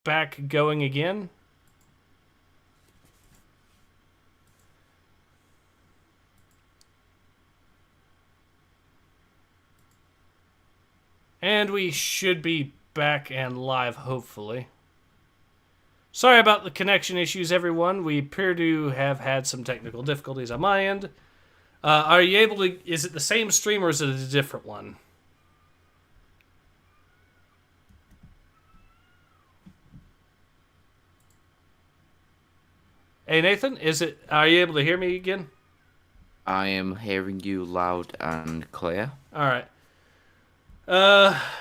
back going again. And we should be back and live, hopefully. Sorry about the connection issues, everyone. We appear to have had some technical difficulties on my end. Are you able to... Is it the same stream or is it a different one? Hey, Nathan, are you able to hear me again? I am hearing you loud and clear. Alright.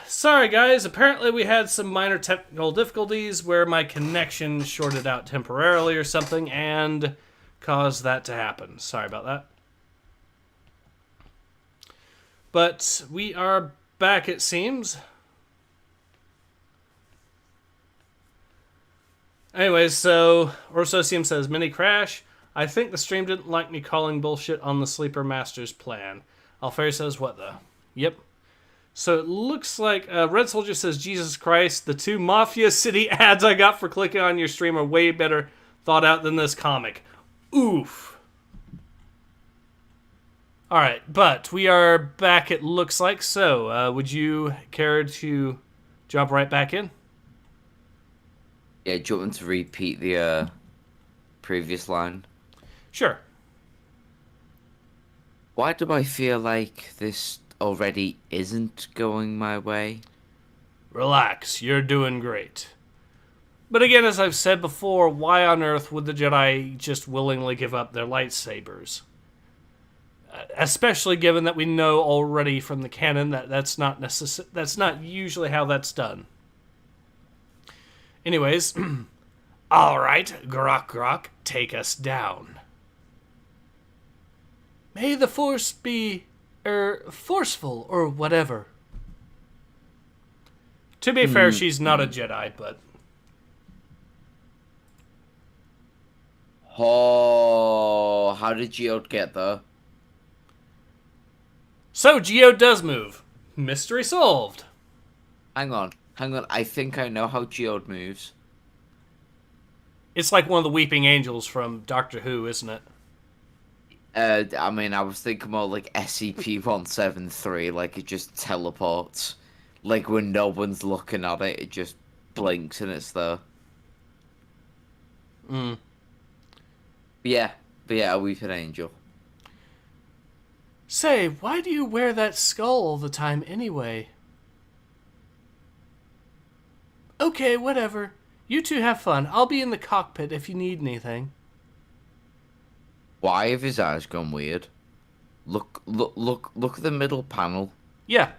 Sorry guys, apparently we had some minor technical difficulties where my connection shorted out temporarily or something and caused that to happen. Sorry about that. But we are back, it seems. Anyways, so Orsosium says, Mini Crash. I think the stream didn't like me calling bullshit on the Sleeper Master's plan. Alfari says, what the? Yep. So it looks like Red Soldier says, Jesus Christ, the 2 Mafia City ads I got for clicking on your stream are way better thought out than this comic. Oof. Alright, but we are back, it looks like. So, would you care to jump right back in? Yeah, do you want me to repeat the previous line? Sure. Why do I feel like this already isn't going my way? Relax, you're doing great. But again, as I've said before, why on earth would the Jedi just willingly give up their lightsabers? Especially given that we know already from the canon that that's not usually how that's done. Anyways, alright, Grok Grok, take us down. May the Force be, forceful, or whatever. To be fair, she's not a Jedi, but... Oh, how did Geode get there? So, Geode does move. Mystery solved. Hang on. I think I know how Geode moves. It's like one of the Weeping Angels from Doctor Who, isn't it? I mean, I was thinking more like SCP-173, like it just teleports. Like when no one's looking at it, it just blinks and it's there. Mm. But yeah, a Weeping Angel. Say, why do you wear that skull all the time anyway? Okay, whatever. You two have fun. I'll be in the cockpit if you need anything. Why have his eyes gone weird? Look at the middle panel. Yeah.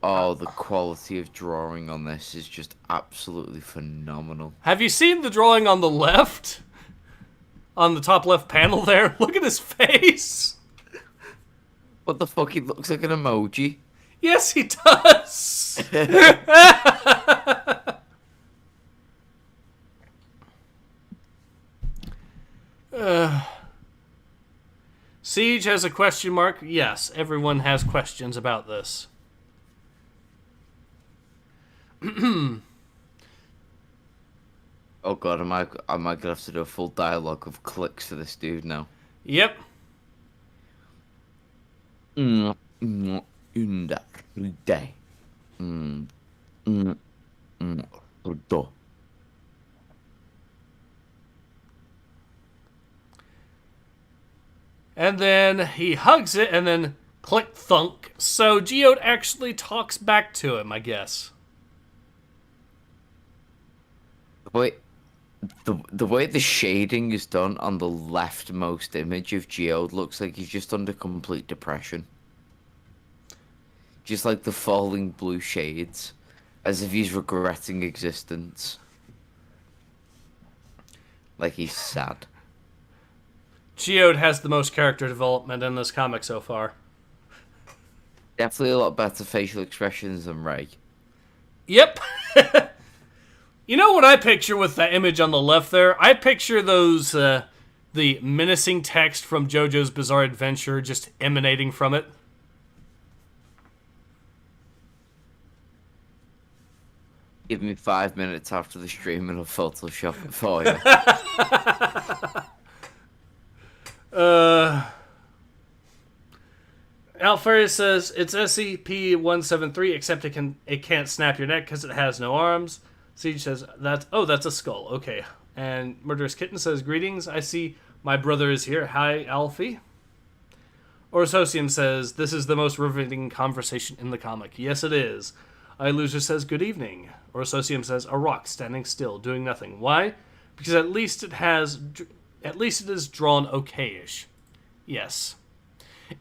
Oh, the quality of drawing on this is just absolutely phenomenal. Have you seen the drawing on the left? On the top left panel there? Look at his face! What the fuck? He looks like an emoji. Yes, he does! Siege has a question mark. Yes, everyone has questions about this. Oh god, am I gonna have to do a full dialogue of clicks for this dude now? Yep. And then he hugs it, and then click thunk. So Geode actually talks back to him, I guess. Wait, the way the shading is done on the leftmost image of Geode looks like he's just under complete depression. Just like the falling blue shades, as if he's regretting existence. Like he's sad. Geode has the most character development in this comic so far. Definitely a lot better facial expressions than Ray. Yep. You know what I picture with that image on the left there? I picture those, the menacing text from JoJo's Bizarre Adventure just emanating from it. Give me 5 minutes after the stream and I'll Photoshop it for you. Alfarius says it's SCP-173, except it can't snap your neck because it has no arms. Siege says that's a skull. Okay. And Murderous Kitten says greetings. I see my brother is here. Hi, Alfie. Orsosium says this is the most riveting conversation in the comic. Yes, it is. Iloser says good evening. Orsosium says a rock standing still, doing nothing. Why? Because at least it is drawn okayish. Yes.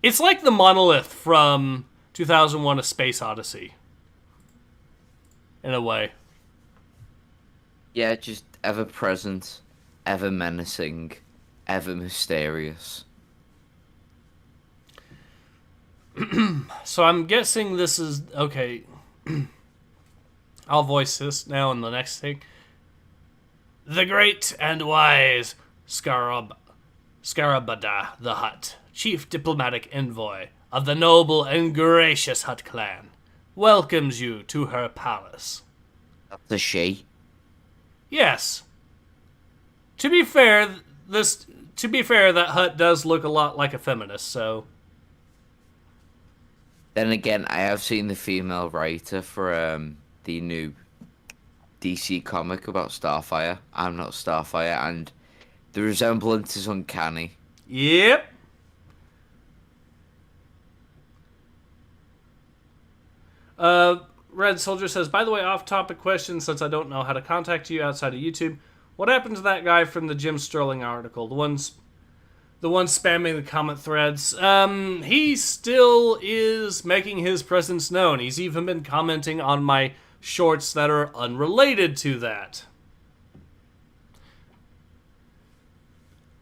It's like the monolith from 2001: A Space Odyssey. In a way. Yeah, just ever present, ever menacing, ever mysterious. So I'm guessing this is... Okay. I'll voice this now in the next thing. The great and wise Scarabada the Hutt, chief diplomatic envoy of the noble and gracious Hutt clan, welcomes you to her palace. That's a she. Yes. To be fair, that Hutt does look a lot like a feminist, so... Then again, I have seen the female writer for the new DC comic about Starfire. I'm not Starfire, and the resemblance is uncanny. Yep. Red Soldier says, by the way, off-topic question, since I don't know how to contact you outside of YouTube. What happened to that guy from the Jim Sterling article? The one spamming the comment threads. He still is making his presence known. He's even been commenting on my shorts that are unrelated to that.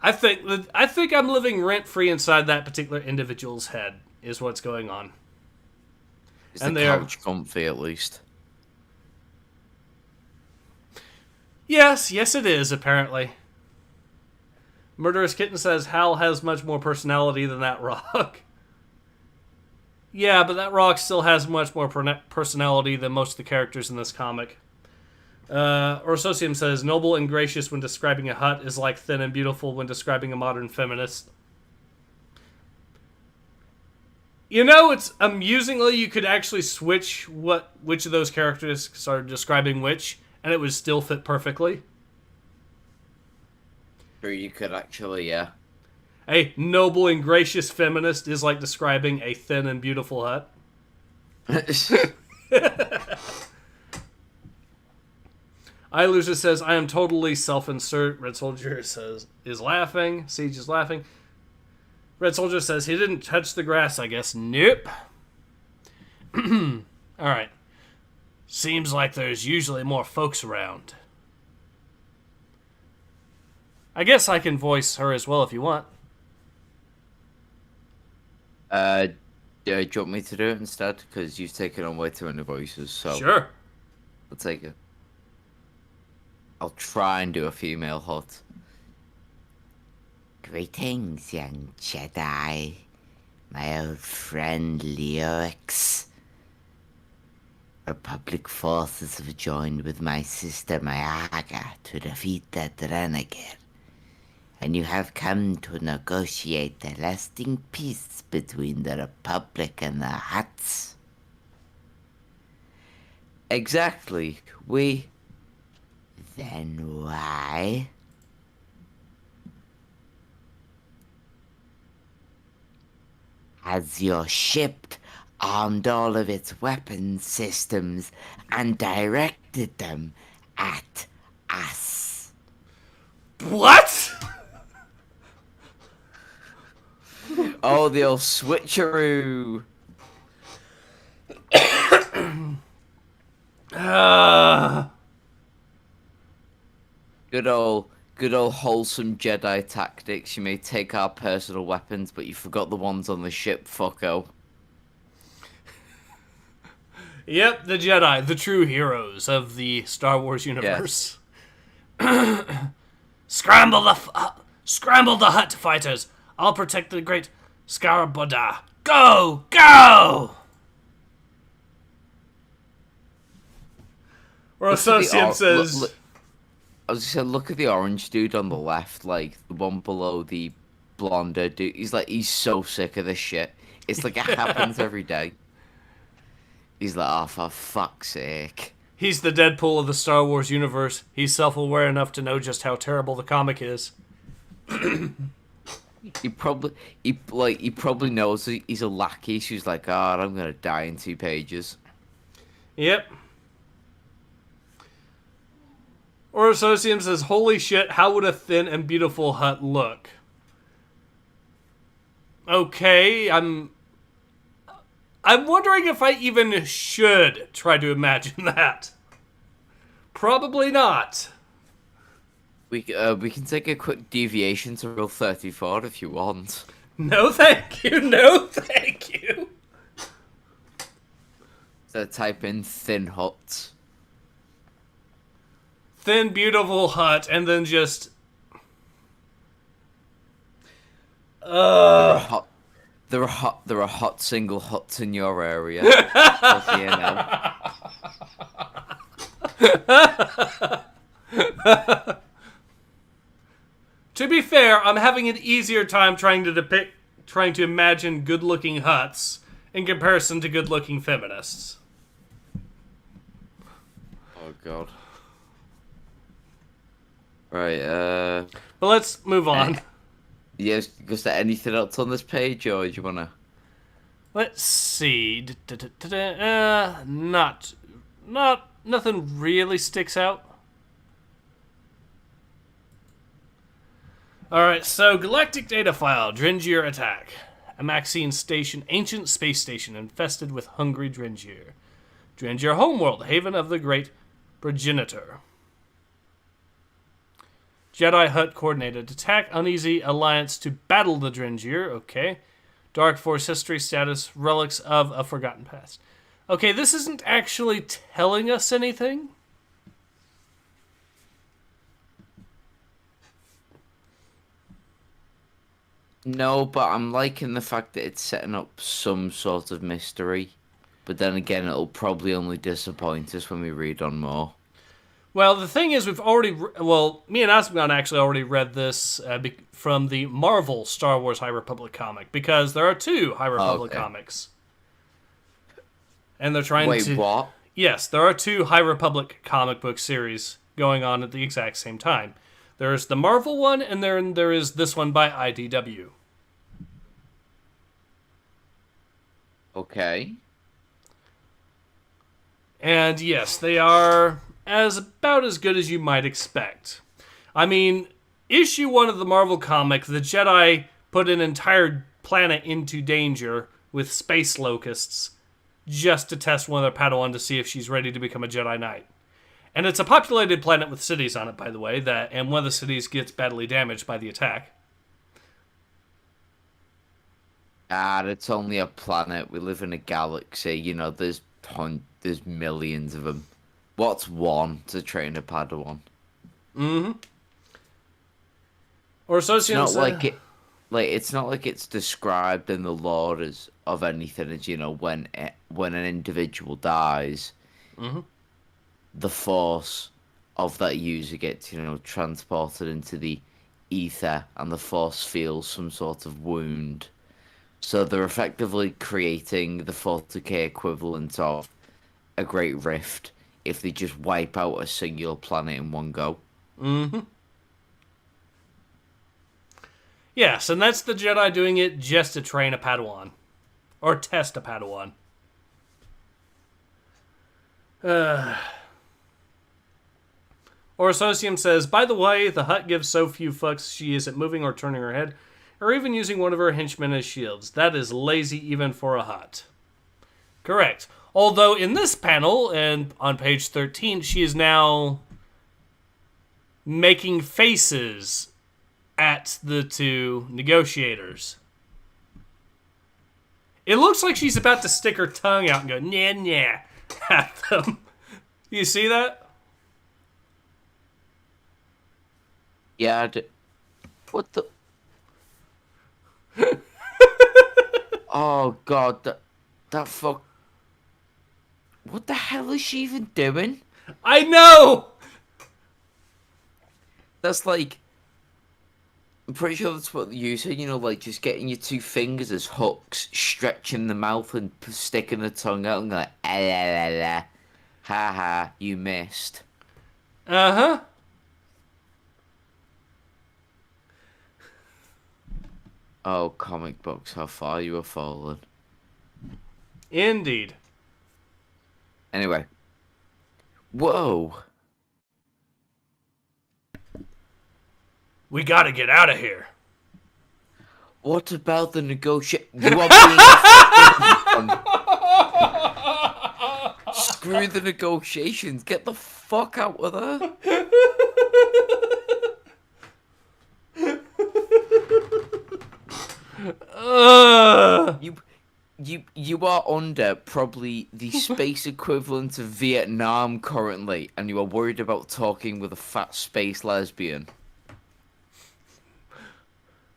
I think I'm living rent-free inside that particular individual's head, is what's going on. Is the couch comfy, at least? Yes, it is, apparently. Murderous Kitten says Hal has much more personality than that rock. Yeah, but that rock still has much more personality than most of the characters in this comic. Orsosium says, noble and gracious when describing a Hutt is like thin and beautiful when describing a modern feminist. You know, it's amusingly, you could actually switch which of those characters are describing which, and it would still fit perfectly. Sure, you could actually, yeah. A noble and gracious feminist is like describing a thin and beautiful Hutt. Ilusa says, I am totally self-insert. Red Soldier says, is laughing. Siege is laughing. Red Soldier says, he didn't touch the grass, I guess. Nope. Alright. Seems like there's usually more folks around. I guess I can voice her as well if you want. Do you want me to do it instead? Because you've taken on way too many voices, so... Sure. I'll take it. I'll try and do a female Hutt. Greetings, young Jedi. My old friend Leox. Republic forces have joined with my sister Mayaga to defeat that renegade. And you have come to negotiate a lasting peace between the Republic and the Hutts. Exactly. Then why? Has your ship armed all of its weapon systems and directed them at us? What? Oh, the old switcheroo. Good old wholesome Jedi tactics. You may take our personal weapons, but you forgot the ones on the ship, fucko. Yep, the Jedi, the true heroes of the Star Wars universe. Yes. Scramble the Hutt fighters. I'll protect the great Scarabada. Go! Or Associum says... I was just saying, look at the orange dude on the left, like the one below the blonde dude. He's so sick of this shit. It's like it happens every day. He's like, oh, for fuck's sake. He's the Deadpool of the Star Wars universe. He's self-aware enough to know just how terrible the comic is. He probably knows he's a lackey. So he's like, God, I'm gonna die in 2 pages. Yep. Or Associum says, holy shit, how would a thin and beautiful hut look? Okay, I'm wondering if I even should try to imagine that. Probably not. We can take a quick deviation to Rule 34 if you want. No, thank you. No, thank you. So type in thin huts. Thin, beautiful hut, and then just... There are hot single huts in your area. Okay, To be fair, I'm having an easier time trying to imagine good-looking huts in comparison to good-looking feminists. Oh god. Right, But let's move on. Yes, is there anything else on this page, or do you wanna... Let's see. Nothing really sticks out. Alright, so Galactic Data File, Drengier Attack. A Maxine station, ancient space station infested with hungry Drengier. Drengier homeworld, haven of the great progenitor. Jedi Hut coordinated attack, uneasy alliance to battle the Drengier, okay. Dark Force history status, relics of a forgotten past. Okay, this isn't actually telling us anything. No, but I'm liking the fact that it's setting up some sort of mystery. But then again, it'll probably only disappoint us when we read on more. Well, the thing is, we've already... me and Asmgon actually already read this from the Marvel Star Wars High Republic comic, because there are 2 High Republic comics. And they're trying to... Wait, what? Yes, there are 2 High Republic comic book series going on at the exact same time. There's the Marvel one, and then there is this one by IDW. Okay. And yes, they are about as good as you might expect. I mean, issue 1 of the Marvel comic, the Jedi put an entire planet into danger with space locusts just to test one of their Padawan to see if she's ready to become a Jedi Knight. And it's a populated planet with cities on it, by the way, and one of the cities gets badly damaged by the attack. It's only a planet. We live in a galaxy. You know, there's millions of them. What's one to train a Padawan? Mm-hmm. Or Associates... It's not like it's described in the lore of anything as, you know, when an individual dies, the force of that user gets, you know, transported into the ether, and the force feels some sort of wound. So they're effectively creating the 40k equivalent of a great rift if they just wipe out a singular planet in one go. Mm-hmm. Yes, and that's the Jedi doing it just to train a Padawan. Or test a Padawan. Or Associum says, by the way, the hut gives so few fucks she isn't moving or turning her head, or even using one of her henchmen as shields. That is lazy even for a hut. Correct. Although in this panel, and on page 13, she is now making faces at the 2 negotiators. It looks like she's about to stick her tongue out and go, nah, nah, at them. You see that? Yeah, what the... Oh god, that fuck... What the hell is she even doing? I know! That's like... I'm pretty sure that's what you said, like just getting your two fingers as hooks, stretching the mouth and sticking the tongue out and like, ah, la, la, la. Ha ha, you missed. Uh-huh. Oh, comic books, how far you have fallen. Indeed. Anyway. Whoa. We gotta get out of here. What about the negotiation? You are being a fucking... Screw the negotiations. Get the fuck out of there. You are under probably the space equivalent of Vietnam currently, and you are worried about talking with a fat space lesbian.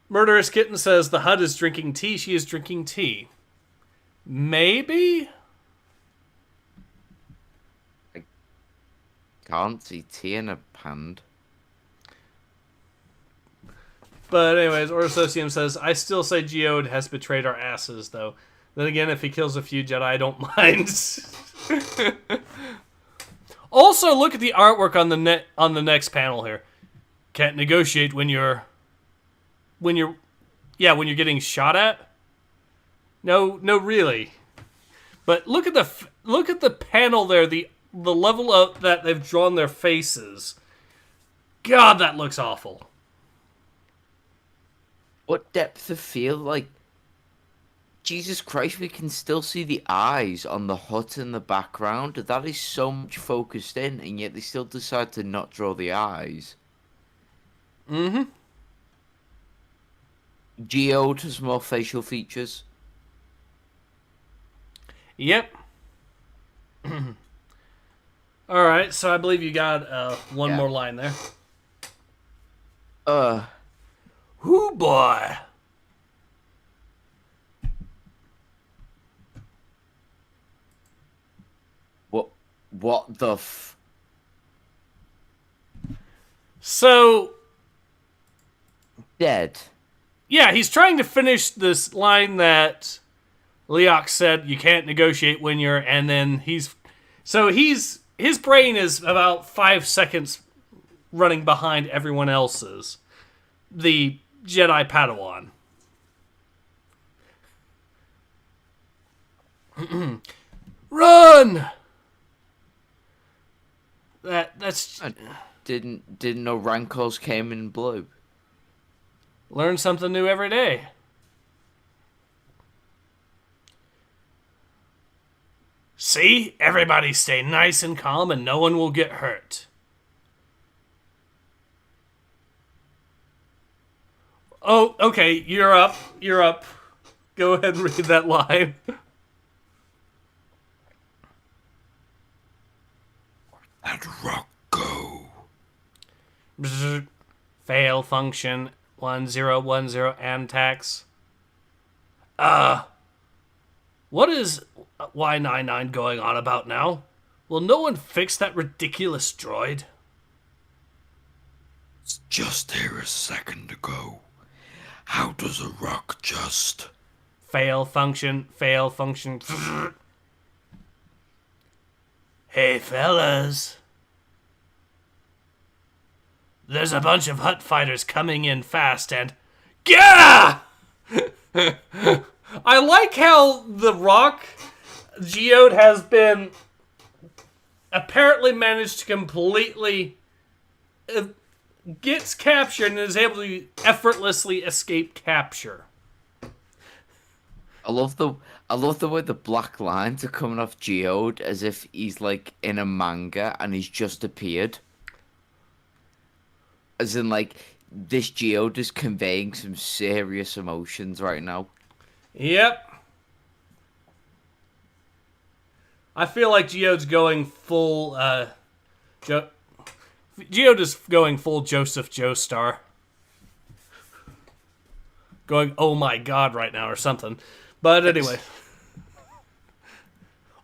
Murderous Kitten says the HUD is drinking tea. She is drinking tea. Maybe? I can't see tea in a hand. But anyways, Orosocium says, I still say Geode has betrayed our asses, though. Then again, if he kills a few Jedi, I don't mind. Also, look at the artwork on the next panel here. Can't negotiate when you're getting shot at. No, really. But look at the panel there. The level of that they've drawn their faces. God, that looks awful. What depth of field? Like, Jesus Christ, we can still see the eyes on the hut in the background. That is so much focused in, and yet they still decide to not draw the eyes. Mm-hmm. Geode has more facial features. Yep. Alright, so I believe you got one more line there. Hoo boy! What the So... Dead. Yeah, he's trying to finish this line that Leox said, you can't negotiate when you're... And then his brain is about 5 seconds running behind everyone else's. The Jedi Padawan. Run! That's... I didn't know Rancors came in blue. Learn something new every day. See? Everybody stay nice and calm and no one will get hurt. Oh, okay, you're up. Go ahead and read that line. Let rock go. Bzz. Fail function 1010 antax. What is Y99 going on about now? Will no one fix that ridiculous droid? It's just here a second ago. How does a rock just... Fail function. Hey, fellas. There's a bunch of Hutt fighters coming in fast and... Gah! I like how the rock geode has been apparently managed to completely... gets captured and is able to effortlessly escape capture. I love the way the black lines are coming off Geode as if he's like in a manga and he's just appeared. As in, like, this Geode is conveying some serious emotions right now. Yep. I feel like Geode's going full, Geode is going full Joseph Joestar. Going, oh my god, right now, or something. But anyway.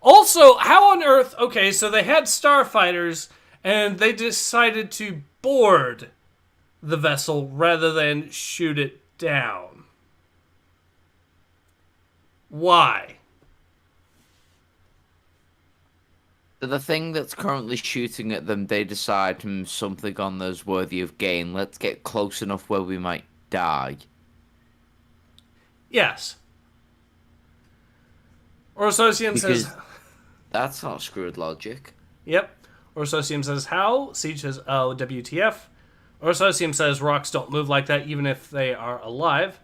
Also, how on earth... Okay, so they had starfighters, and they decided to board the vessel rather than shoot it down. Why? The thing that's currently shooting at them, they decide something on there's worthy of gain. Let's get close enough where we might die. Yes. Orsosium says... That's not screwed logic. Yep. Orsosium says, how? Siege says, oh, WTF. Orsosium says, rocks don't move like that even if they are alive.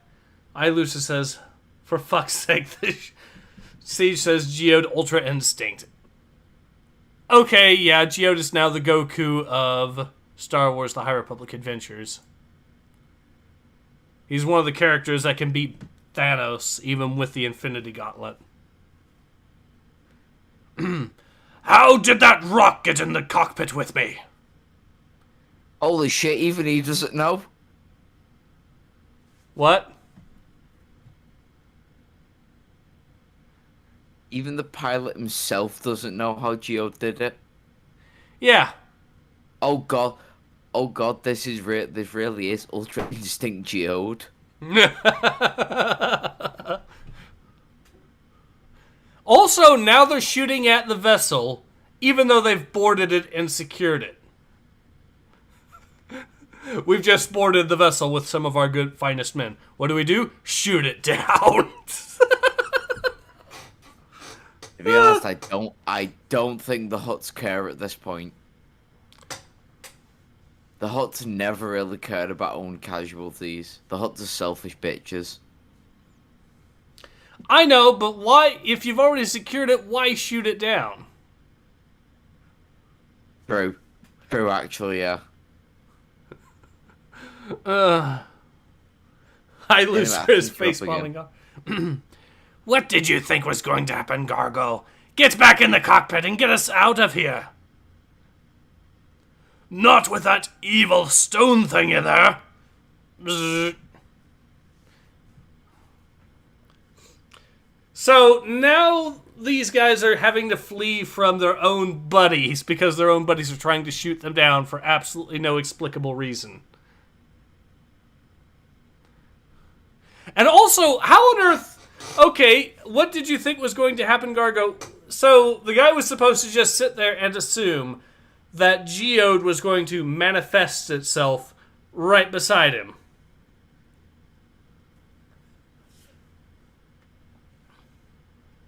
Ilusa says, for fuck's sake. Siege says, Geode Ultra Instinct. Okay, yeah, Geode is now the Goku of Star Wars The High Republic Adventures. He's one of the characters that can beat Thanos, even with the Infinity Gauntlet. How did that rock get in the cockpit with me? Holy shit, even he doesn't know? What? Even the pilot himself doesn't know how Geode did it? Yeah. Oh god, this really is Ultra Instinct Geode. Also, now they're shooting at the vessel, even though they've boarded it and secured it. We've just boarded the vessel with some of our good, finest men. What do? Shoot it down. To be honest, I don't think the Hutts care at this point. The Hutts never really cared about own casualties. The Hutts are selfish bitches. I know, but why, if you've already secured it, why shoot it down? True, actually, yeah. I lose his face falling off. What did you think was going to happen, Gargo? Get back in the cockpit and get us out of here. Not with that evil stone thing in there. Bzz. So now these guys are having to flee from their own buddies because their own buddies are trying to shoot them down for absolutely no explicable reason. And also, how on earth... Okay, what did you think was going to happen, Gargo? So the guy was supposed to just sit there and assume that Geode was going to manifest itself right beside him.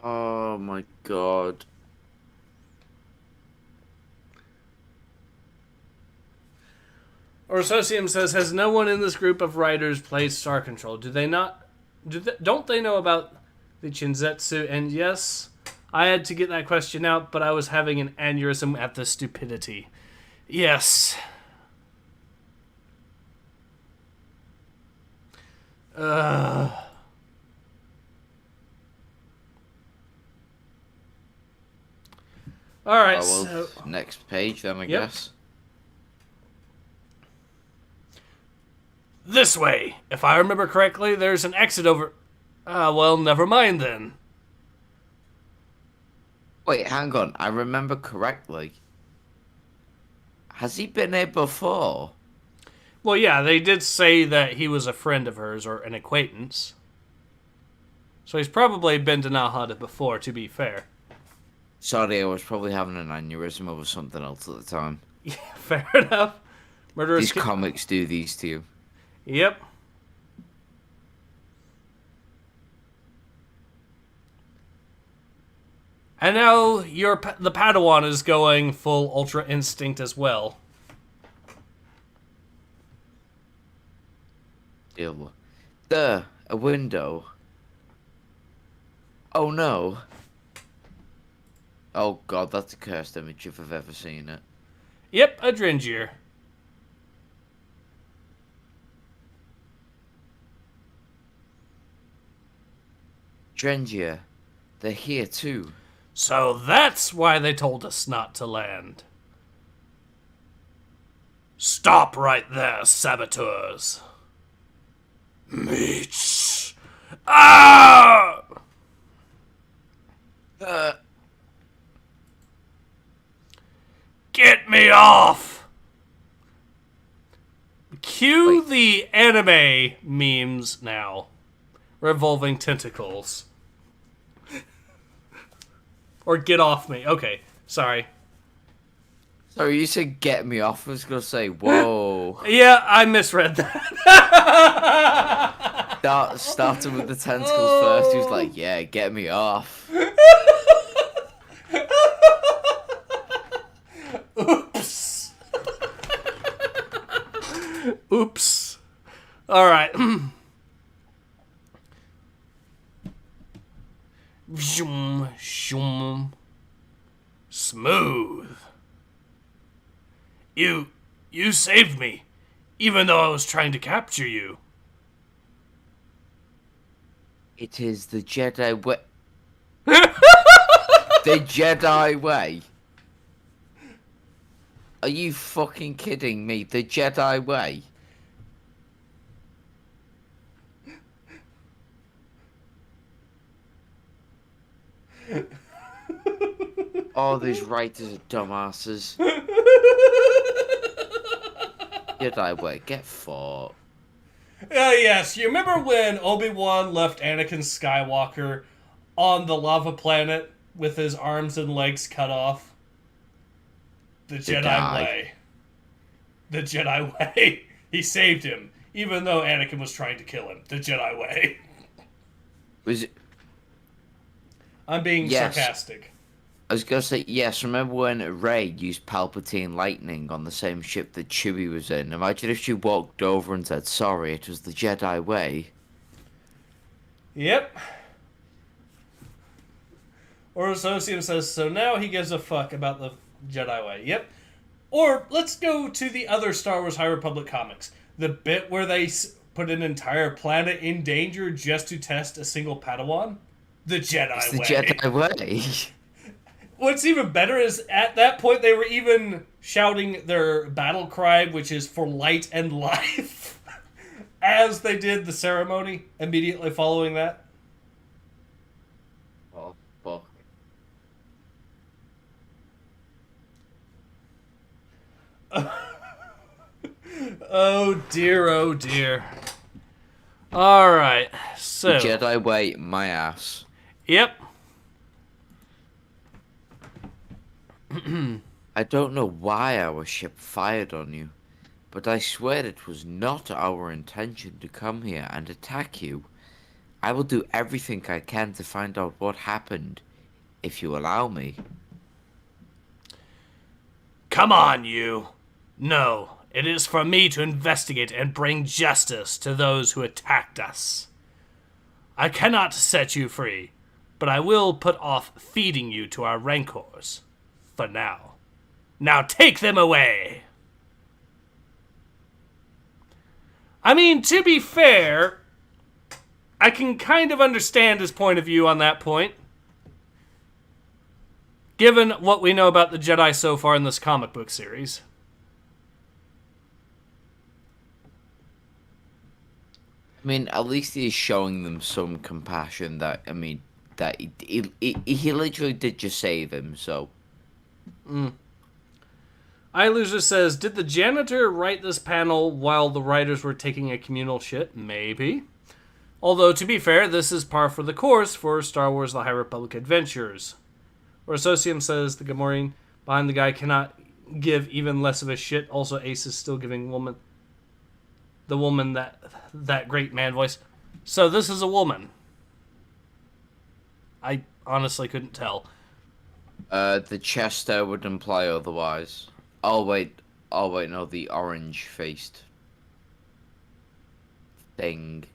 Oh my god. Orsosium says, has no one in this group of writers played Star Control? Do they not? Don't they know about the Shinzetsu? And yes, I had to get that question out, but I was having an aneurysm at the stupidity. Yes. Alright, so... Next page then, I guess. This way. If I remember correctly, there's an exit over... well, never mind then. Wait, hang on. I remember correctly. Has he been here before? Well, yeah, they did say that he was a friend of hers or an acquaintance. So he's probably been to Nahada before, to be fair. Sorry, I was probably having an aneurysm over something else at the time. Yeah, fair enough. These comics do these to you. Yep. And now the Padawan is going full Ultra Instinct as well. Ew. There, a window. Oh no. Oh god, that's a cursed image if I've ever seen it. Yep, a Dringier. Drengia, they're here too. So that's why they told us not to land. Stop right there, saboteurs. Meech. Ah! Get me off! Cue the anime memes now. Revolving tentacles. Or get off me. Okay, sorry. Sorry, you said get me off. I was going to say, whoa. Yeah, I misread that. Starting with the tentacles first, he was like, yeah, get me off. Oops. Oops. Alright. Zoom, zoom. Smooth. You saved me, even though I was trying to capture you. It is the Jedi Way. The Jedi Way. Are you fucking kidding me? The Jedi Way. Oh, these writers are dumbasses. Jedi Way, get fought. Yes, you remember when Obi-Wan left Anakin Skywalker on the lava planet with his arms and legs cut off? The Jedi Way. The Jedi Way. He saved him, even though Anakin was trying to kill him. The Jedi Way. Was it? I'm being sarcastic. I was gonna say, yes, remember when Rey used Palpatine lightning on the same ship that Chewie was in? Imagine if she walked over and said, sorry, it was the Jedi Way. Yep. Or Associum says, so now he gives a fuck about the Jedi Way. Yep. Or let's go to the other Star Wars High Republic comics. The bit where they put an entire planet in danger just to test a single Padawan. The Jedi It's Way. the Jedi Way. What's even better is at that point they were even shouting their battle cry, which is for light and life, as they did the ceremony immediately following that. Oh, fuck. Oh dear, oh dear. Alright, so. The Jedi Way, my ass. Yep. I don't know why our ship fired on you, but I swear it was not our intention to come here and attack you. I will do everything I can to find out what happened, if you allow me. Come on, you. No, it is for me to investigate and bring justice to those who attacked us. I cannot set you free, but I will put off feeding you to our rancors. For now. Now take them away! I mean, to be fair, I can kind of understand his point of view on that point. Given what we know about the Jedi so far in this comic book series. I mean, at least he's showing them some compassion that, I mean, that he literally did just save him, so... iLoser says, did the janitor write this panel while the writers were taking a communal shit? Maybe. Although, to be fair, this is par for the course for Star Wars The High Republic Adventures. Or Associum says, the Gamorrean behind the guy cannot give even less of a shit. Also, Ace is still giving the woman that great man voice. So this is a woman. I honestly couldn't tell. The chest there would imply otherwise. Oh wait, no, the orange-faced thing.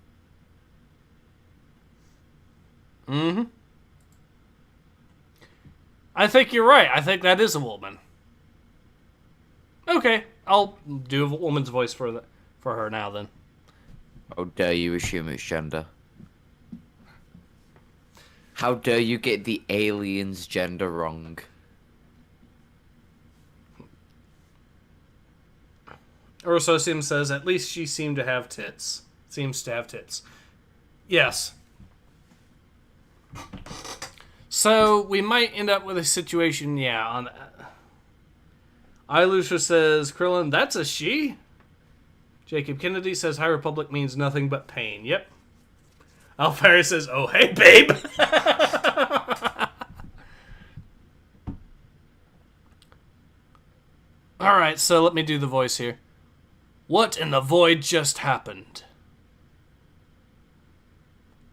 Mm-hmm. I think you're right. I think that is a woman. Okay, I'll do a woman's voice for her now then. How dare you assume it's gender? How dare you get the alien's gender wrong? Orososium says, at least she seemed to have tits. Seems to have tits. Yes. So, we might end up with a situation, yeah, Ilusha says, Krillin, that's a she? Jacob Kennedy says, High Republic means nothing but pain. Yep. Alfari says, oh, hey, babe. Alright, so let me do the voice here. What in the void just happened?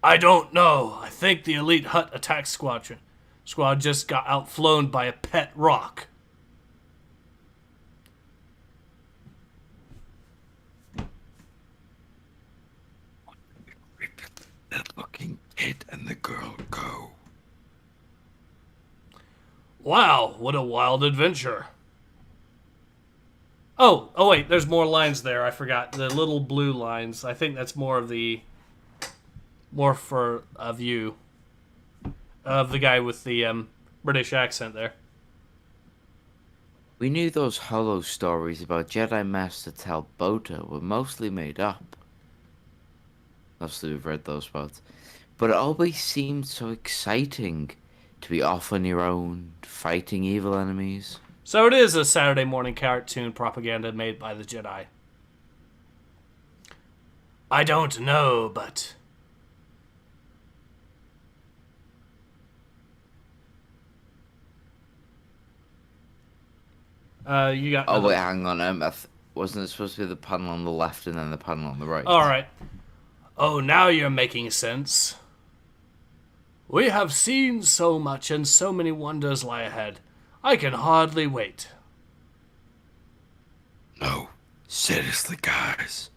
I don't know. I think the elite Hutt attack squad just got outflown by a pet rock. That looking kid and the girl go. Wow, what a wild adventure. Oh, wait, there's more lines there. I forgot. The little blue lines. I think that's more for a view of the guy with the British accent there. We knew those hollow stories about Jedi Master Tal Bota were mostly made up. Obviously, we've read those parts. But it always seemed so exciting to be off on your own, fighting evil enemies. So it is a Saturday morning cartoon propaganda made by the Jedi. I don't know, but... you got... Oh, wait, hang on. Wasn't it supposed to be the panel on the left and then the panel on the right? Alright. Oh, now you're making sense. We have seen so much and so many wonders lie ahead. I can hardly wait. No, seriously, guys.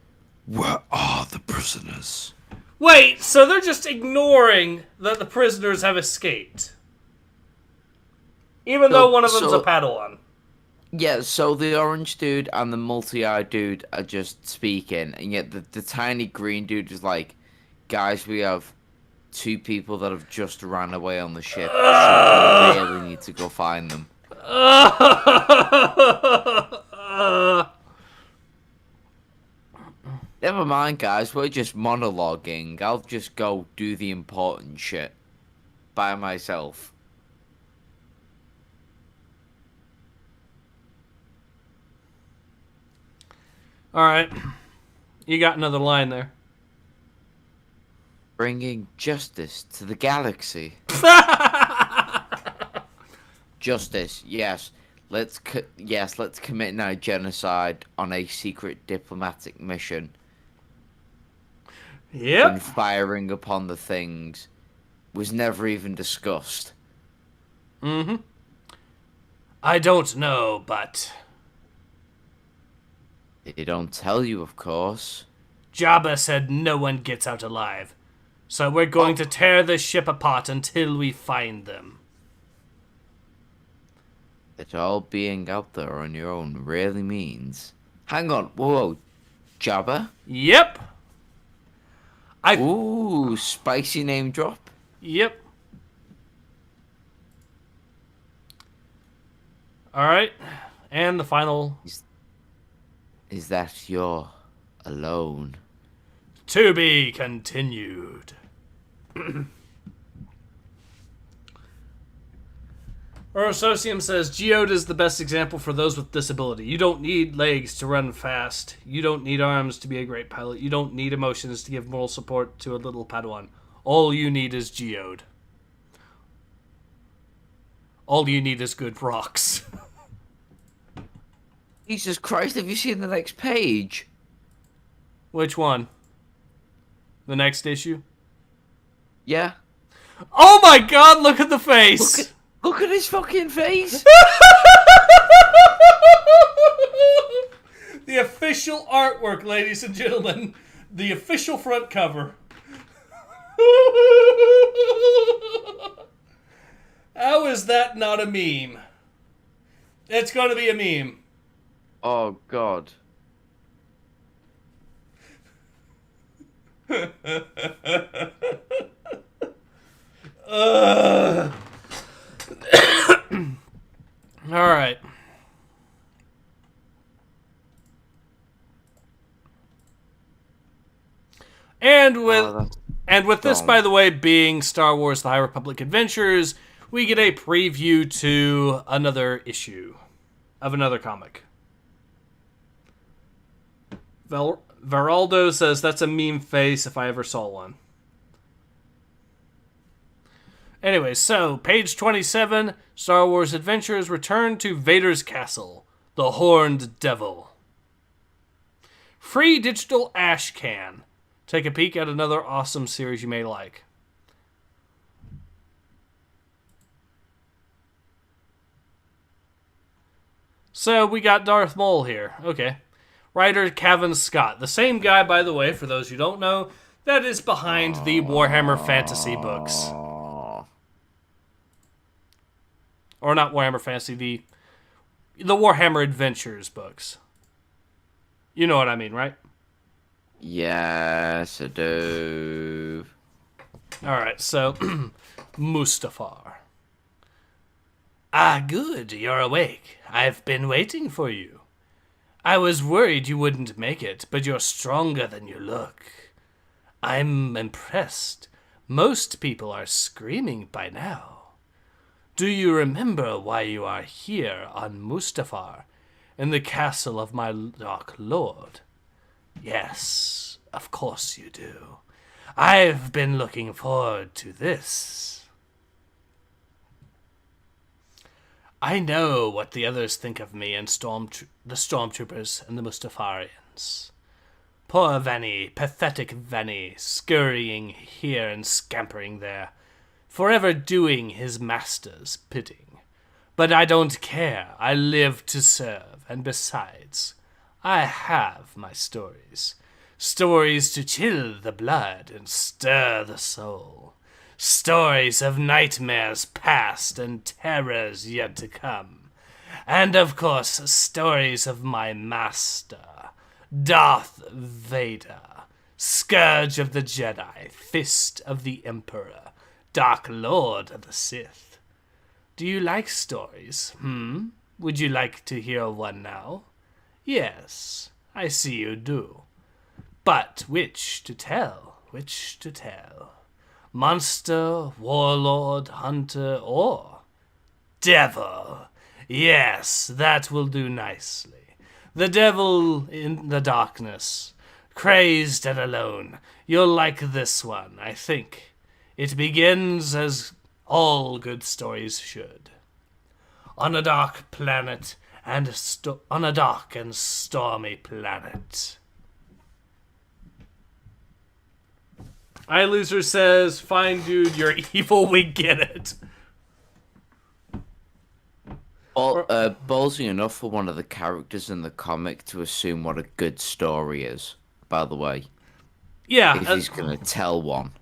Where are the prisoners? Wait, so they're just ignoring that the prisoners have escaped? Even though one of them's a Padawan. Yeah, so the orange dude and the multi-eyed dude are just speaking, and yet the tiny green dude is like, guys, we have 2 people that have just ran away on the ship. So we really need to go find them. Never mind, guys. We're just monologuing. I'll just go do the important shit by myself. Alright. You got another line there. Bringing justice to the galaxy. Justice, yes. Let's commit now genocide on a secret diplomatic mission. Yep. And firing upon the things was never even discussed. Mm-hmm. I don't know, but... They don't tell you, of course. Jabba said no one gets out alive. So we're going to tear this ship apart until we find them. That all being out there on your own really means... Hang on, whoa, Jabba? Yep. Ooh, spicy name drop. Yep. Alright. And the final... Is that you're alone? To be continued. Orososium says, Geode is the best example for those with disability. You don't need legs to run fast. You don't need arms to be a great pilot. You don't need emotions to give moral support to a little Padawan. All you need is Geode. All you need is good rocks. Jesus Christ, have you seen the next page? Which one? The next issue? Yeah. Oh my god, look at the face! Look at his fucking face! The official artwork, ladies and gentlemen. The official front cover. How is that not a meme? It's going to be a meme. Oh, God. All right. And with this, by the way, being Star Wars: The High Republic Adventures, we get a preview to another issue. of another comic. Veraldo says that's a meme face if I ever saw one. Anyway, so page 27, Star Wars Adventures return to Vader's castle, the Horned Devil. Free digital ash can. Take a peek at another awesome series you may like. So we got Darth Maul here. Okay. Writer Cavan Scott. The same guy, by the way, for those who don't know, that is behind the Warhammer Fantasy books. Or not Warhammer Fantasy, the Warhammer Adventures books. You know what I mean, right? Yes, I do. Alright, so Mustafar. Ah, good, you're awake. I've been waiting for you. I was worried you wouldn't make it, but you're stronger than you look. I'm impressed. Most people are screaming by now. Do you remember why you are here on Mustafar, in the castle of my Dark Lord? Yes, of course you do. I've been looking forward to this. I know what the others think of me and the stormtroopers and the Mustafarians. Poor Vanny, pathetic Vanny, scurrying here and scampering there, forever doing his master's bidding. But I don't care. I live to serve, and besides, I have my stories. Stories to chill the blood and stir the soul. Stories of nightmares past and terrors yet to come. And of course, stories of my master, Darth Vader, Scourge of the Jedi, Fist of the Emperor, Dark Lord of the Sith. Do you like stories, Would you like to hear one now? Yes, I see you do. But which to tell? Which to tell? Monster, warlord, hunter, or devil? Yes, that will do nicely. The devil in the darkness, crazed and alone. You'll like this one, I think. It begins as all good stories should. On a dark planet and on a dark and stormy planet. iLoser says, "Fine, dude, you're evil. We get it." Ballsy enough for one of the characters in the comic to assume what a good story is. By the way, Yeah. if he's gonna tell one.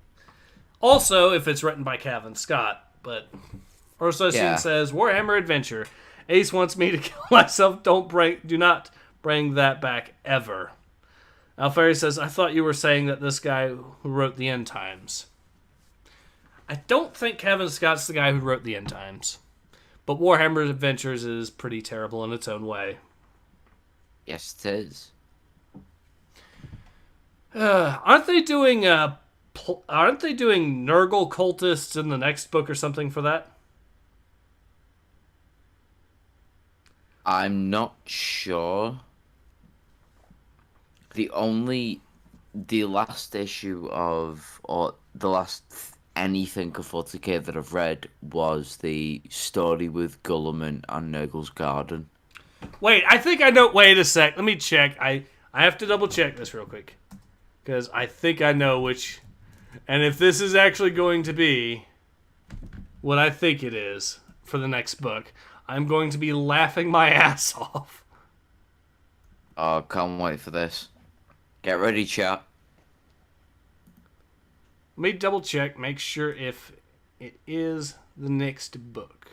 Also, if it's written by Cavan Scott, but Ursa says, Warhammer Adventure. Ace wants me to kill myself. Do not bring that back ever. Alfari says, I thought you were saying that this guy who wrote the End Times. I don't think Cavan Scott's the guy who wrote the End Times. But Warhammer Adventures is pretty terrible in its own way. Yes, it is. Aren't they doing Nurgle cultists in the next book or something for that? I'm not sure. The last issue of, or the last anything of 40k that I've read was the story with Gulliman on Nurgle's Garden. Wait, I think I know. Wait a sec. Let me check. I have to double check this real quick. Because I think I know which. And if this is actually going to be what I think it is for the next book, I'm going to be laughing my ass off. Oh, can't wait for this. Get ready, chat. Let me double check, make sure if it is the next book.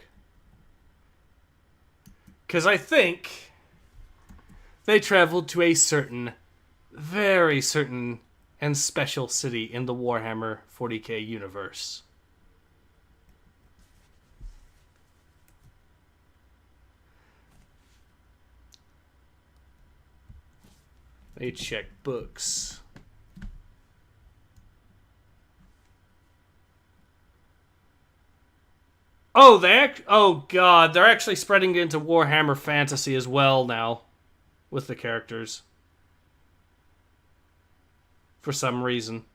Because I think they traveled to a certain, very certain, and special city in the Warhammer 40k universe. They check books. Oh, oh god, they're actually spreading into Warhammer Fantasy as well now with the characters. For some reason.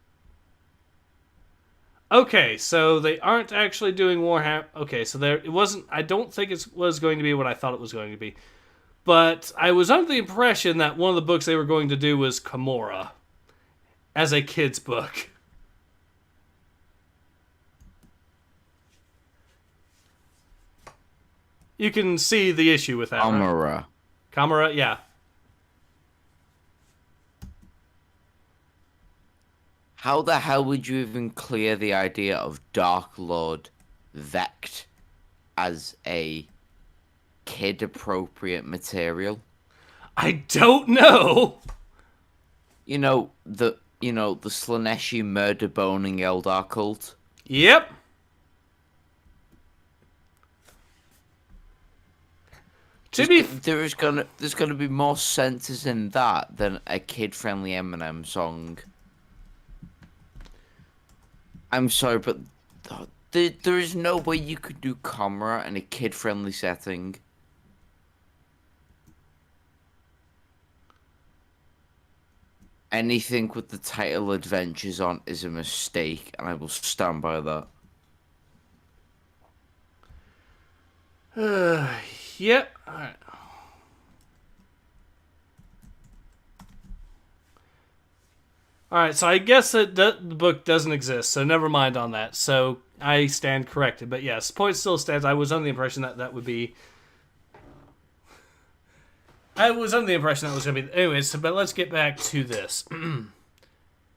Okay, so they aren't actually doing Warhammer. Okay, so it wasn't. I don't think it was going to be what I thought it was going to be. But I was under the impression that one of the books they were going to do was Kimura as a kid's book. You can see the issue with that, Amara. right? Kimura, yeah. How the hell would you even clear the idea of Dark Lord Vect as a kid-appropriate material? I don't know. You know the Slaneshi murder-boning Eldar cult? Yep. There's gonna be more senses in that than a kid-friendly Eminem song. I'm sorry, but there is no way you could do Comra in a kid-friendly setting. Anything with the title Adventures on is a mistake, and I will stand by that. Yep. Alright. Alright, so I guess that the book doesn't exist, so never mind on that. So I stand corrected. But yes, point still stands. I was under the impression that would be... I was under the impression that was going to be... Anyways, but let's get back to this.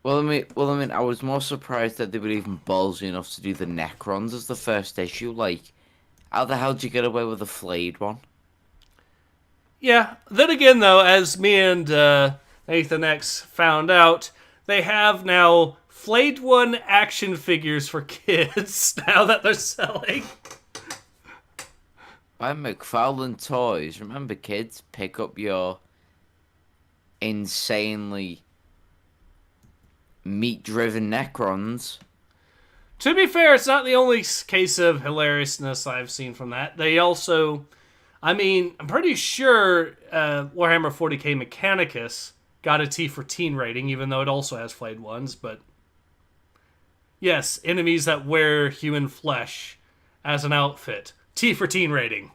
Well, I mean, I was more surprised that they were even ballsy enough to do the Necrons as the first issue. Like, how the hell did you get away with a flayed one? Yeah. Then again, though, as me and Nathan X found out, they have now flayed one action figures for kids now that they're selling. By McFarlane Toys. Remember, kids, pick up your insanely meat-driven Necrons. To be fair, it's not the only case of hilariousness I've seen from that. They also... I mean, I'm pretty sure Warhammer 40k Mechanicus got a T for teen rating, even though it also has flayed ones, but... Yes, enemies that wear human flesh as an outfit. T for teen rating.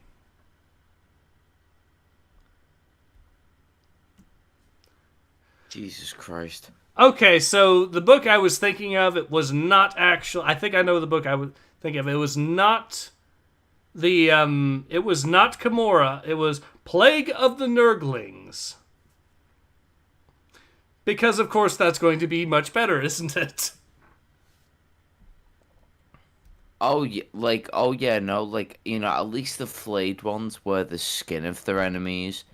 Jesus Christ. Okay, so the book I was thinking of, it was not actually... I think I know the book I would think of. It was not... it was not Kimura. It was Plague of the Nurglings. Because, of course, that's going to be much better, isn't it? Oh, yeah, at least the flayed ones wear the skin of their enemies.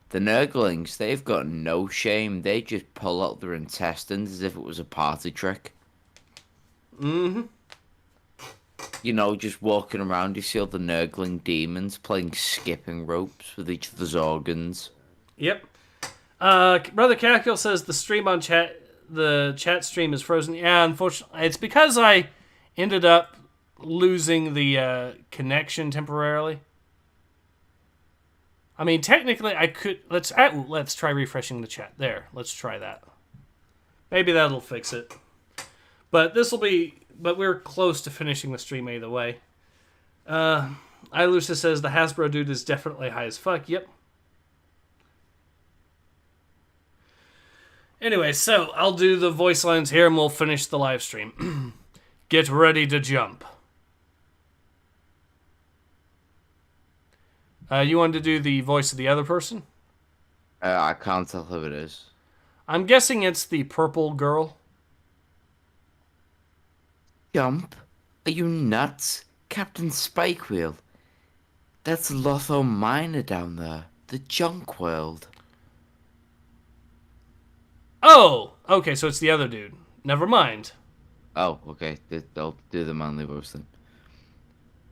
The Nurglings, they've got no shame. They just pull out their intestines as if it was a party trick. Mm-hmm. You know, just walking around, you see all the Nurgling demons playing skipping ropes with each other's organs. Yep. Brother Cackle says the chat stream is frozen. Yeah, unfortunately, it's because I ended up losing the connection temporarily. I mean, technically, I could... Let's try refreshing the chat. There, let's try that. Maybe that'll fix it. But this will be... But we're close to finishing the stream either way. Ilusa says the Hasbro dude is definitely high as fuck. Yep. Anyway, so I'll do the voice lines here and we'll finish the live stream. Get ready to jump. You wanted to do the voice of the other person? I can't tell who it is. I'm guessing it's the purple girl. Jump? Are you nuts? Captain Spikewheel. That's Lotho Minor down there. The junk world. Oh! Okay, so it's the other dude. Never mind. Oh, okay. They'll do the manly voice then.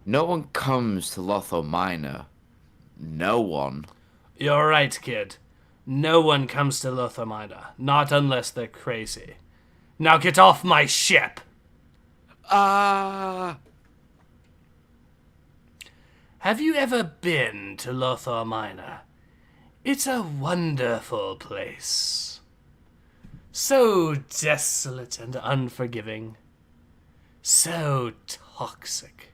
No one comes to Lotho Minor. No one. You're right, kid. No one comes to Lothomina. Not unless they're crazy. Now get off my ship! Ah! have you ever been to Lothar Minor? It's a wonderful place. So desolate and unforgiving. So toxic.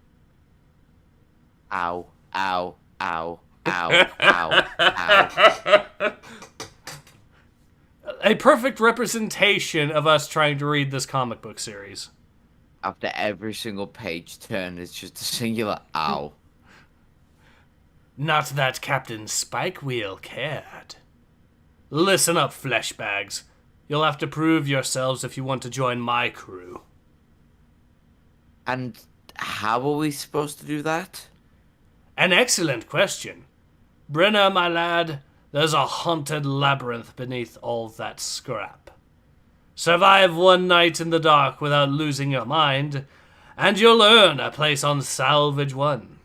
Ow, ow, ow, ow, ow, ow. A perfect representation of us trying to read this comic book series. After every single page turn, it's just a singular ow. Not that Captain Spikewheel cared. Listen up, fleshbags. You'll have to prove yourselves if you want to join my crew. And how are we supposed to do that? An excellent question. Brenner, my lad, there's a haunted labyrinth beneath all that scrap. Survive one night in the dark without losing your mind, and you'll earn a place on Salvage 1.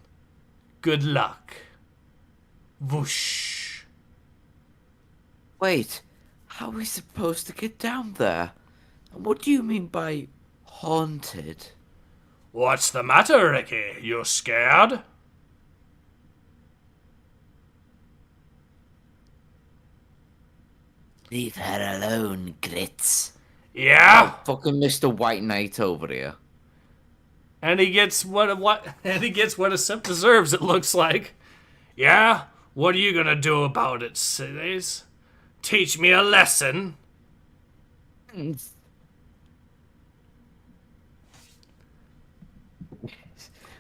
Good luck. Whoosh. Wait, how are we supposed to get down there? And what do you mean by haunted? What's the matter, Ricky? You scared? Leave her alone, Grits. Yeah? Fucking Mr. White Knight over here. And he gets what a simp deserves, it looks like. Yeah? What are you gonna do about it, sillies? Teach me a lesson?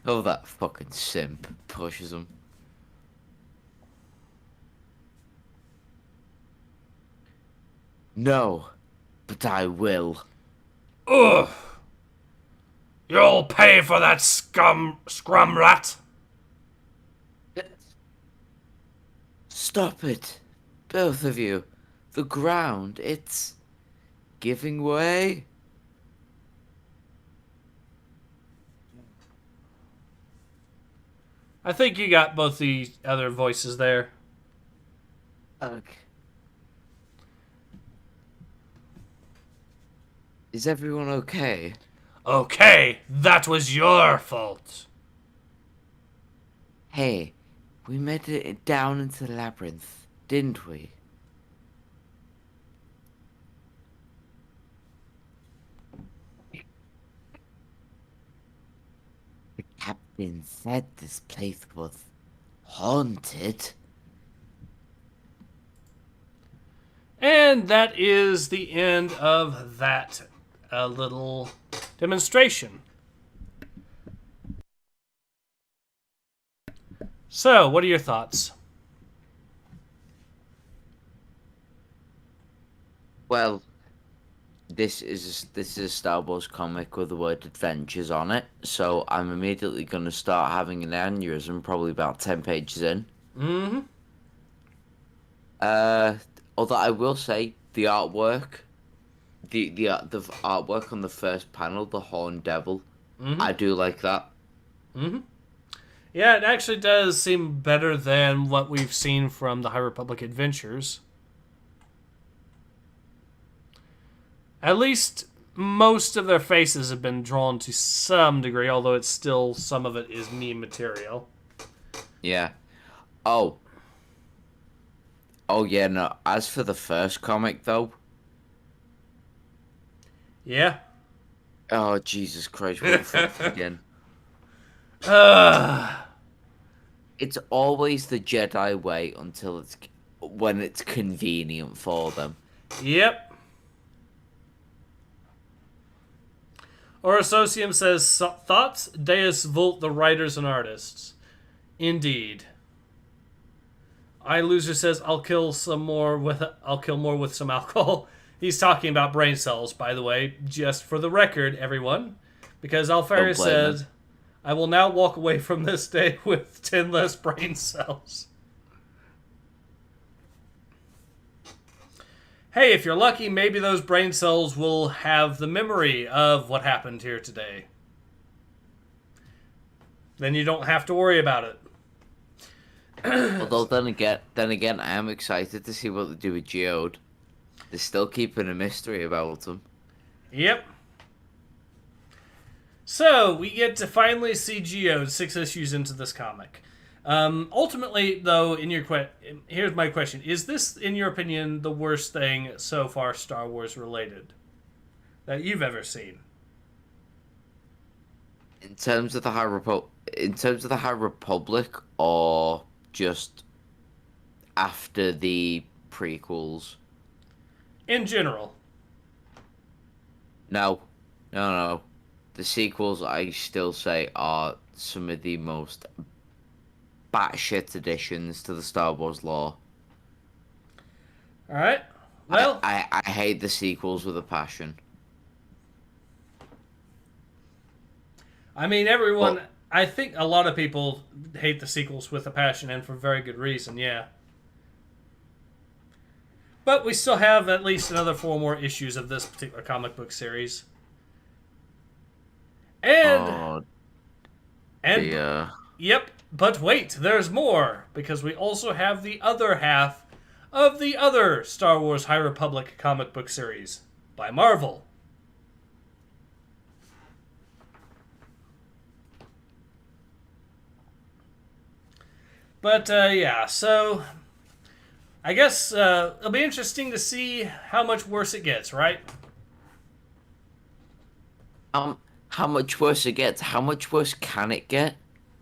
Oh, that fucking simp pushes him. No, but I will. Ugh! You'll pay for that scrum rat! Stop it, both of you. The ground, it's giving way. I think you got both the other voices there. Ugh. Is everyone okay? Okay, that was your fault. Hey, we made it down into the labyrinth, didn't we? The captain said this place was haunted. And that is the end of that little demonstration. So, what are your thoughts? Well, this is a Star Wars comic with the word adventures on it, so I'm immediately going to start having an aneurysm probably about 10 pages in. Mm-hmm. Although I will say the artwork, the artwork on the first panel, the Horned Devil, I do like that. Mm-hmm. Yeah, it actually does seem better than what we've seen from the High Republic Adventures. At least most of their faces have been drawn to some degree, although it's still, some of it is meme material. Yeah. Oh yeah, no. As for the first comic, though. Yeah. Oh, Jesus Christ, what the fuck again? It's always the Jedi way until when it's convenient for them. Yep. Orososium says, thoughts? Deus Vult, the writers and artists. Indeed. iLoser says, I'll kill more with some alcohol. He's talking about brain cells, by the way, just for the record, everyone. Because Alfaris said, I will now walk away from this day with 10 less brain cells. Hey, if you're lucky, maybe those brain cells will have the memory of what happened here today. Then you don't have to worry about it. Although then again, I am excited to see what they do with Geode. They're still keeping a mystery about them. Yep. So, we get to finally see Geode 6 issues into this comic. Ultimately, though, here's my question: is this, in your opinion, the worst thing so far Star Wars related that you've ever seen? In terms of the High Republic, or just after the prequels? In general. No, no. The sequels, I still say, are some of the most batshit additions to the Star Wars lore. All right. Well, I hate the sequels with a passion. I mean, everyone. But I think a lot of people hate the sequels with a passion, and for very good reason. Yeah. But we still have at least another 4 more issues of this particular comic book series. And oh and dear. yep, but wait, there's more because we also have the other half of the other Star Wars High Republic comic book series by Marvel. But yeah, so I guess it'll be interesting to see how much worse it gets, right? How much worse it gets? How much worse can it get?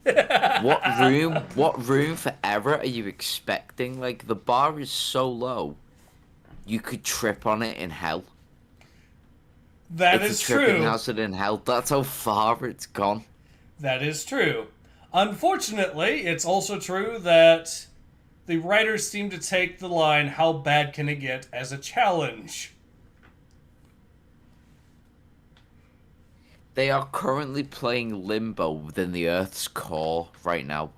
What room for error are you expecting? Like, the bar is so low, you could trip on it in hell. That It's is a tripping true. hazard in hell. That's how far it's gone. That is true. Unfortunately, it's also true that the writers seem to take the line, how bad can it get, as a challenge. They are currently playing limbo within the Earth's core right now.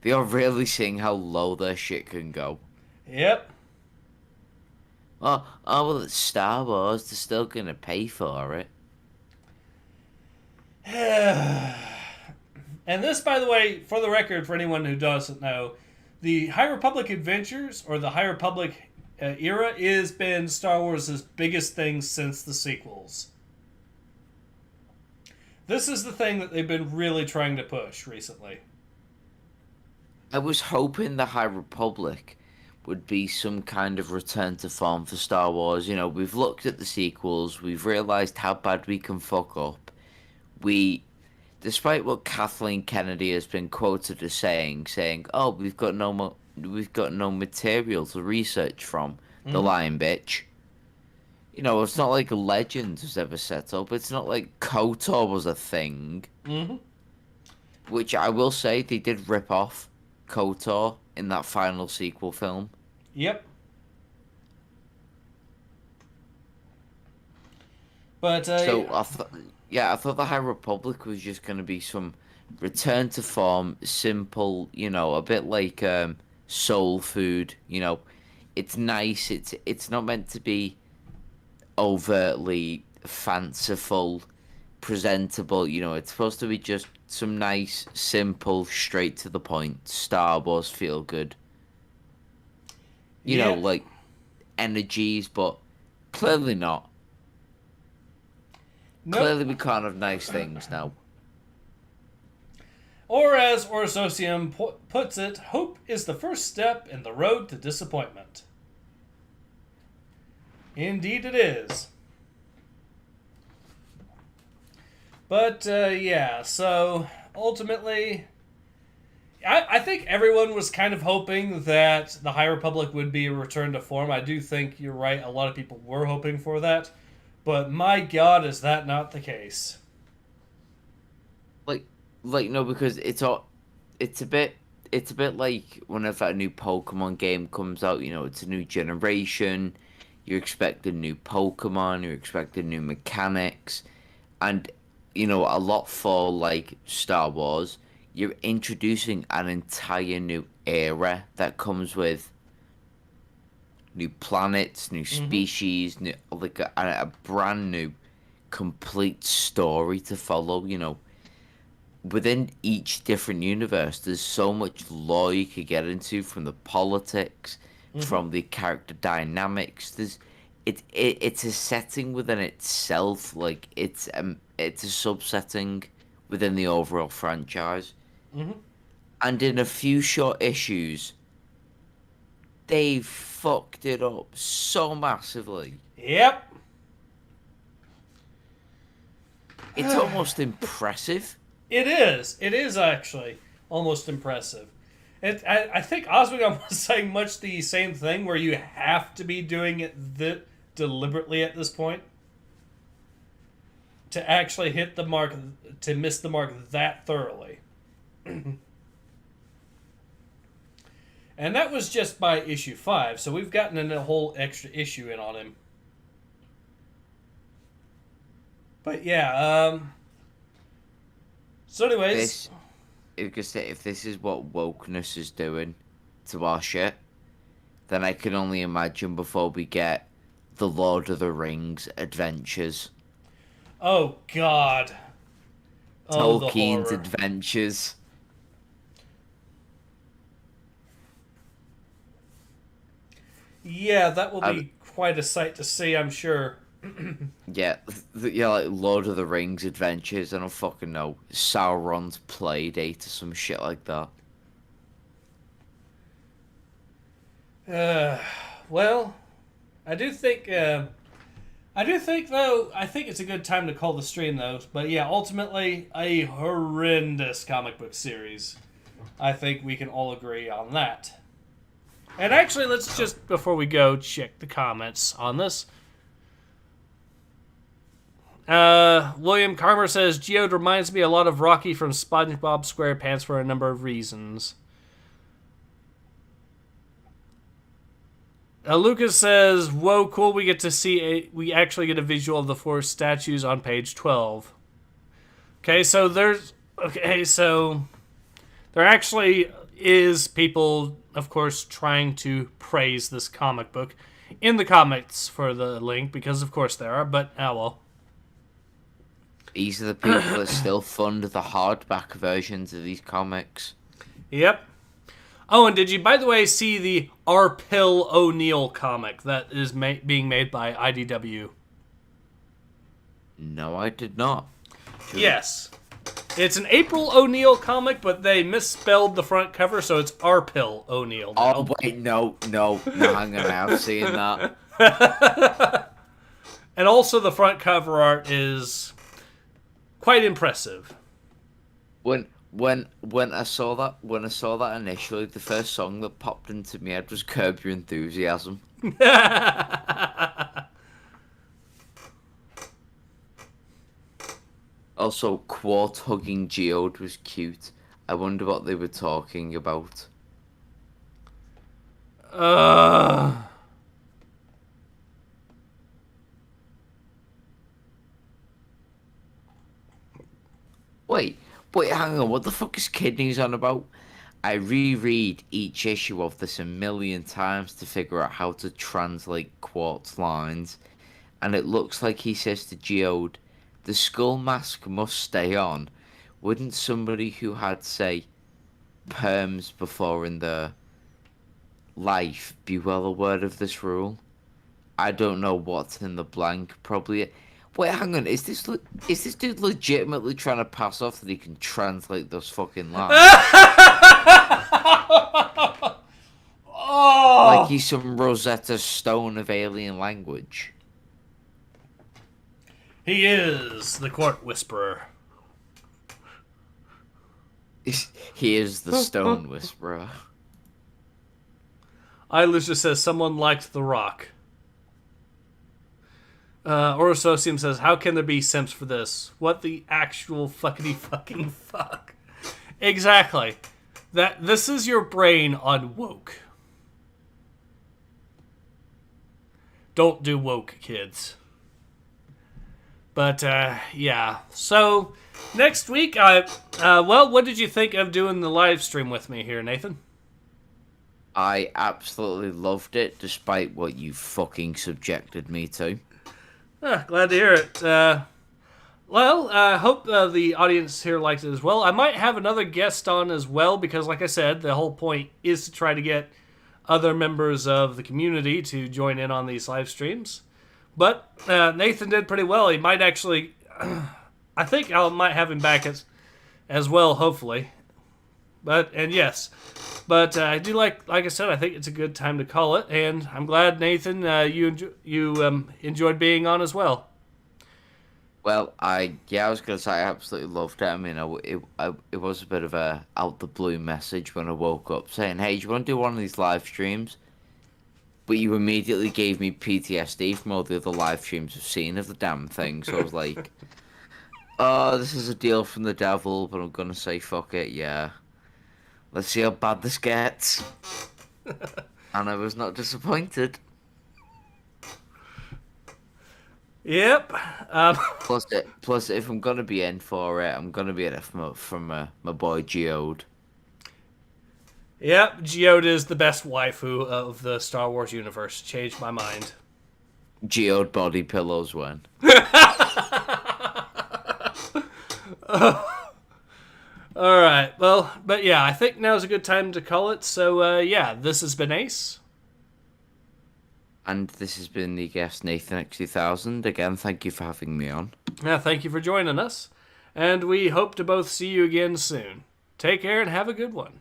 They are really seeing how low their shit can go. Yep. Well, it's Star Wars. They're still gonna pay for it. And this, by the way, for the record, for anyone who doesn't know, the High Republic Adventures, or the High Republic era, has been Star Wars' biggest thing since the sequels. This is the thing that they've been really trying to push recently. I was hoping the High Republic would be some kind of return to form for Star Wars. You know, we've looked at the sequels, we've realized how bad we can fuck up. Despite what Kathleen Kennedy has been quoted as saying, "Oh, we've got no material to research from." The lying bitch. You know, it's not like Legends was ever set up. It's not like KOTOR was a thing. Mm-hmm. Which I will say, they did rip off KOTOR in that final sequel film. Yep. But I thought the High Republic was just going to be some return to form, simple, you know, a bit like soul food. You know, it's nice. It's not meant to be overtly fanciful, presentable. You know, it's supposed to be just some nice, simple, straight to the point Star Wars feel good. You know, like energies, but clearly not. Nope. Clearly, we can't have nice things now. Or as Orsosium puts it, hope is the first step in the road to disappointment. Indeed it is. But, yeah, so ultimately, I think everyone was kind of hoping that the High Republic would be a return to form. I do think you're right, a lot of people were hoping for that. But my God, is that not the case? Like no, because it's a bit like whenever a new Pokemon game comes out. You know, it's a new generation. You expect a new Pokemon. You expect a new mechanics, and you know, a lot for like Star Wars. You're introducing an entire new era that comes with new planets, new species, new, like a brand new, complete story to follow. You know, within each different universe, there's so much lore you could get into, from the politics, from the character dynamics. It's a setting within itself. Like it's a subsetting within the overall franchise. And in a few short issues, they fucked it up so massively. Yep. It's almost impressive. It is. It is actually almost impressive. I think Oswego was saying much the same thing, where you have to be doing it deliberately at this point to actually hit the mark, to miss the mark that thoroughly. And that was just by issue 5, so we've gotten a whole extra issue in on him. But yeah, so anyways... If this is what wokeness is doing to our shit, then I can only imagine before we get the Lord of the Rings Adventures. Oh, God. Oh, Tolkien's Adventures. Yeah, that will be quite a sight to see, I'm sure. Yeah, like Lord of the Rings Adventures, I don't fucking know. Sauron's Playdate or some shit like that. Well, I do think though, I think it's a good time to call the stream, though. But yeah, ultimately, a horrendous comic book series. I think we can all agree on that. And actually, let's just, before we go, check the comments on this. William Carmer says, Geode reminds me a lot of Rocky from SpongeBob SquarePants for a number of reasons. Lucas says, whoa, cool, we we actually get a visual of the 4 statues on page 12. Okay, so there actually is people, of course, trying to praise this comic book in the comments for the link, because of course there are, but well. These are the people that still fund the hardback versions of these comics. Yep. Oh, and did you, by the way, see the R. Pill O'Neill comic that is being made by IDW? No, I did not. Yes. It's an April O'Neil comic, but they misspelled the front cover, so it's R. Pill O'Neill. Oh, wait, no, hang on, I've seen that. And also the front cover art is quite impressive. When I saw that initially, the first song that popped into my head was Curb Your Enthusiasm. Also, quart-hugging Geode was cute. I wonder what they were talking about. Wait, hang on, what the fuck is Kidneys on about? I reread each issue of this a million times to figure out how to translate Quart's lines, and it looks like he says to Geode, the skull mask must stay on. Wouldn't somebody who had, say, perms before in their life be well aware of this rule? I don't know what's in the blank, probably... Wait, hang on. Is this dude legitimately trying to pass off that he can translate those fucking lines? Oh! Like he's some Rosetta Stone of alien language. He is the Court Whisperer. He is the Stone Whisperer. Lucia says someone liked The Rock. Orososium says, how can there be simps for this? What the actual fucking fuck? Exactly. This is your brain on woke. Don't do woke, kids. But, yeah. So, next week, what did you think of doing the live stream with me here, Nathan? I absolutely loved it, despite what you fucking subjected me to. Glad to hear it. I hope the audience here likes it as well. I might have another guest on as well, because like I said, the whole point is to try to get other members of the community to join in on these live streams. But Nathan did pretty well. He might actually... I think I might have him back as well, hopefully. But I do like I said, I think it's a good time to call it, and I'm glad Nathan, you enjoyed being on as well. Well, I was gonna say I absolutely loved it. I mean, it was a bit of a out the blue message when I woke up saying, "Hey, do you want to do one of these live streams?" But you immediately gave me PTSD from all the other live streams I've seen of the damn thing. So I was like, "Oh, this is a deal from the devil," but I'm gonna say, "Fuck it, yeah. Let's see how bad this gets." And I was not disappointed. Yep. Plus, if I'm gonna be in for it, I'm gonna be in it from my boy Geode. Yep. Geode is the best waifu of the Star Wars universe. Changed my mind. Geode body pillows when. All right. Well, but yeah, I think now's a good time to call it. So yeah, this has been Ace. And this has been the guest Nathan X2000. Again, thank you for having me on. Yeah, thank you for joining us. And we hope to both see you again soon. Take care and have a good one.